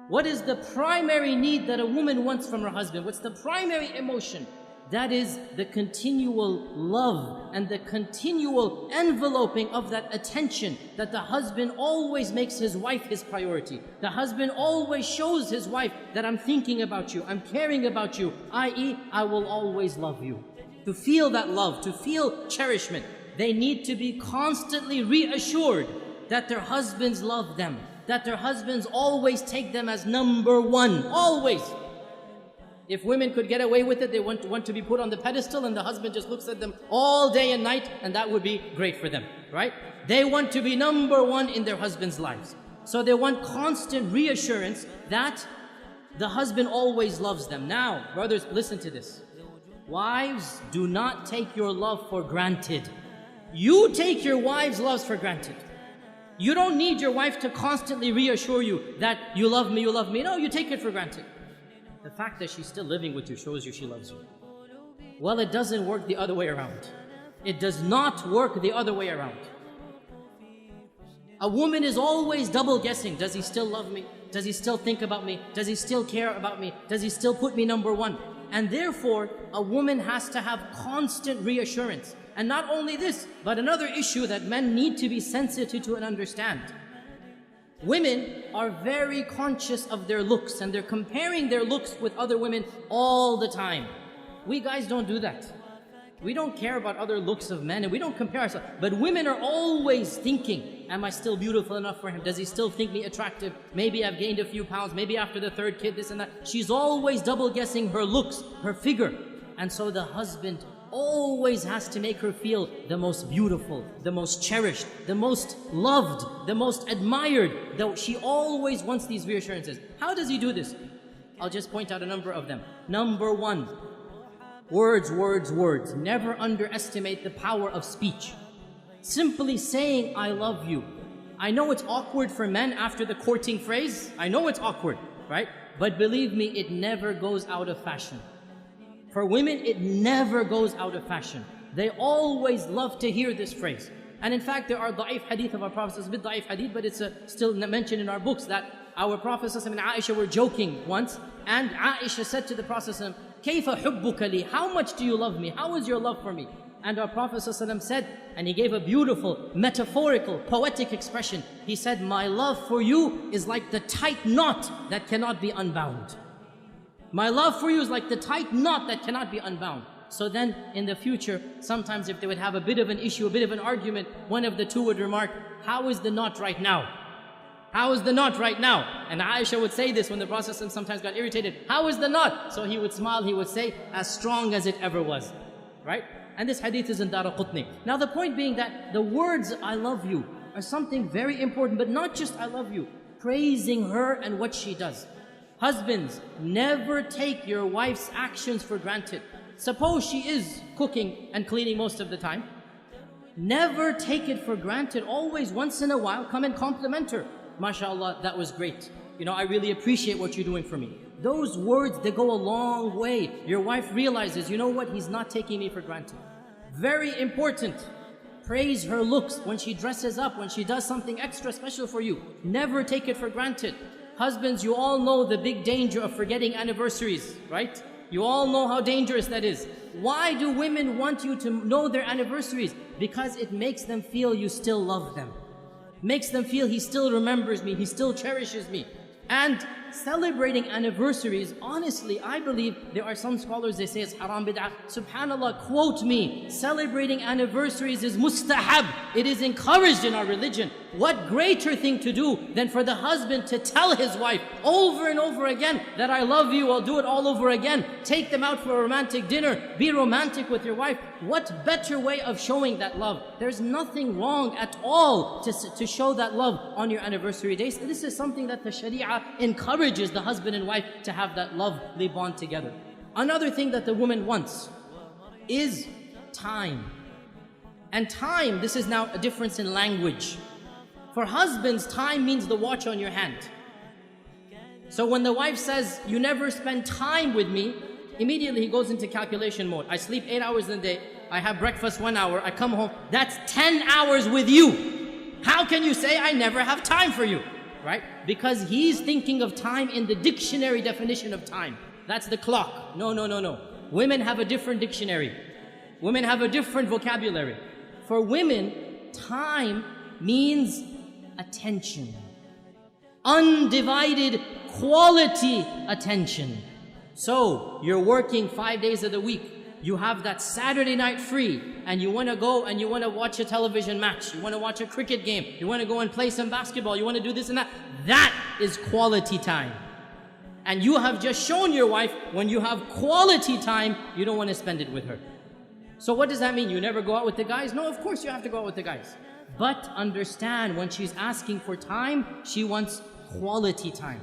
What is the primary need that a woman wants from her husband? What's the primary emotion? That is the continual love and the continual enveloping of that attention, that the husband always makes his wife his priority. The husband always shows his wife that I'm thinking about you, I'm caring about you, i.e., I will always love you. To feel that love, to feel cherishment, they need to be constantly reassured that their husbands love them, that their husbands always take them as number one, always. If women could get away with it, they want to be put on the pedestal and the husband just looks at them all day and night, and that would be great for them, right? They want to be number one in their husbands' lives. So they want constant reassurance that the husband always loves them. Now, brothers, listen to this. Wives, do not take your love for granted. You take your wife's love for granted. You don't need your wife to constantly reassure you that you love me, you love me. No, you take it for granted. The fact that she's still living with you shows you she loves you. Well, it doesn't work the other way around. It does not work the other way around. A woman is always double guessing. Does he still love me? Does he still think about me? Does he still care about me? Does he still put me number one? And therefore, a woman has to have constant reassurance. And not only this, but another issue that men need to be sensitive to and understand. Women are very conscious of their looks and they're comparing their looks with other women all the time. We guys don't do that. We don't care about other looks of men and we don't compare ourselves. But women are always thinking, am I still beautiful enough for him? Does he still think me attractive? Maybe I've gained a few pounds, maybe after the third kid, this and that. She's always double guessing her looks, her figure. And so the husband always has to make her feel the most beautiful, the most cherished, the most loved, the most admired. Though she always wants these reassurances. How does he do this? I'll just point out a number of them. Number one, words, words, words. Never underestimate the power of speech. Simply saying, I love you. I know it's awkward for men after the courting phrase. I know it's awkward, right? But believe me, it never goes out of fashion. For women, it never goes out of fashion. They always love to hear this phrase. And in fact, there are da'if hadith of our Prophet. It's a bit da'if hadith, but it's still mentioned in our books that our Prophet and Aisha were joking once. And Aisha said to the Prophet, كَيْفَ حُبُّكَ لِي? How much do you love me? How is your love for me? And our Prophet said, and he gave a beautiful, metaphorical, poetic expression. He said, my love for you is like the tight knot that cannot be unbound. My love for you is like the tight knot that cannot be unbound. So then, in the future, sometimes if they would have a bit of an issue, a bit of an argument, one of the two would remark, how is the knot right now? How is the knot right now? And Aisha would say this when the Prophet sometimes got irritated. How is the knot? So he would smile, he would say, as strong as it ever was. Right? And this hadith is in Daraqutni. Now the point being that the words, I love you, are something very important, but not just I love you. Praising her and what she does. Husbands, never take your wife's actions for granted. Suppose she is cooking and cleaning most of the time. Never take it for granted. Always, once in a while, come and compliment her. MashaAllah, that was great. You know, I really appreciate what you're doing for me. Those words, they go a long way. Your wife realizes, you know what, he's not taking me for granted. Very important. Praise her looks when she dresses up, when she does something extra special for you. Never take it for granted. Husbands, you all know the big danger of forgetting anniversaries, right? You all know how dangerous that is. Why do women want you to know their anniversaries? Because it makes them feel you still love them. Makes them feel he still remembers me, he still cherishes me. And celebrating anniversaries, honestly, I believe there are some scholars, they say it's haram bid'ah. SubhanAllah, quote me, celebrating anniversaries is mustahab. It is encouraged in our religion. What greater thing to do than for the husband to tell his wife over and over again that I love you, I'll do it all over again. Take them out for a romantic dinner. Be romantic with your wife. What better way of showing that love? There's nothing wrong at all to show that love on your anniversary days. This is something that the Sharia encourages the husband and wife to have that lovely bond together. Another thing that the woman wants is time. And time, this is now a difference in language. For husbands, time means the watch on your hand. So when the wife says, you never spend time with me, immediately he goes into calculation mode. I sleep 8 hours in the day, I have breakfast 1 hour, I come home, that's 10 hours with you. How can you say I never have time for you? right? Because he's thinking of time in the dictionary definition of time. That's the clock. No, no, no, no. Women have a different dictionary. Women have a different vocabulary. For women, time means attention. Undivided quality attention. So, you're working 5 days of the week. You have that Saturday night free, and you want to go and you want to watch a television match. You want to watch a cricket game. You want to go and play some basketball. You want to do this and that. That is quality time. And you have just shown your wife, when you have quality time, you don't want to spend it with her. So what does that mean? You never go out with the guys? No, of course you have to go out with the guys. But understand, when she's asking for time, she wants quality time.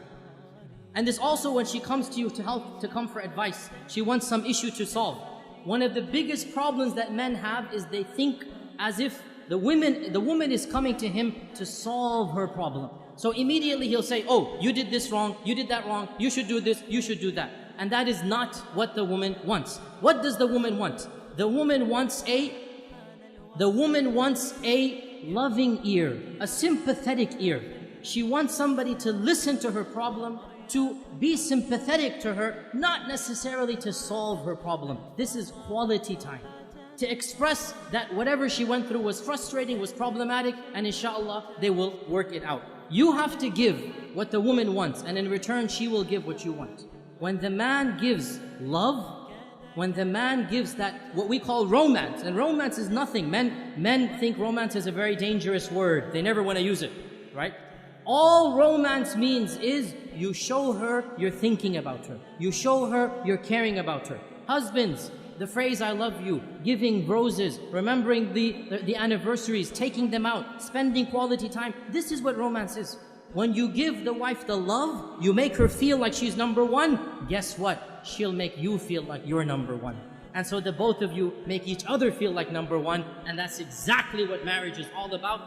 And this also, when she comes to you to come for advice, she wants some issue to solve. One of the biggest problems that men have is they think as if the woman is coming to him to solve her problem. So immediately he'll say, oh, you did this wrong, you did that wrong, you should do this, you should do that. And that is not what the woman wants. What does the woman want? The woman wants a loving ear, a sympathetic ear. She wants somebody to listen to her problem, to be sympathetic to her, not necessarily to solve her problem. This is quality time. To express that whatever she went through was frustrating, was problematic, and inshallah, they will work it out. You have to give what the woman wants, and in return, she will give what you want. When the man gives love, when the man gives that, what we call romance, and romance is nothing. Men think romance is a very dangerous word. They never want to use it, right? All romance means is you show her you're thinking about her. You show her you're caring about her. Husbands, the phrase I love you, giving roses, remembering the anniversaries, taking them out, spending quality time. This is what romance is. When you give the wife the love, you make her feel like she's number one. Guess what? She'll make you feel like you're number one. And so the both of you make each other feel like number one. And that's exactly what marriage is all about.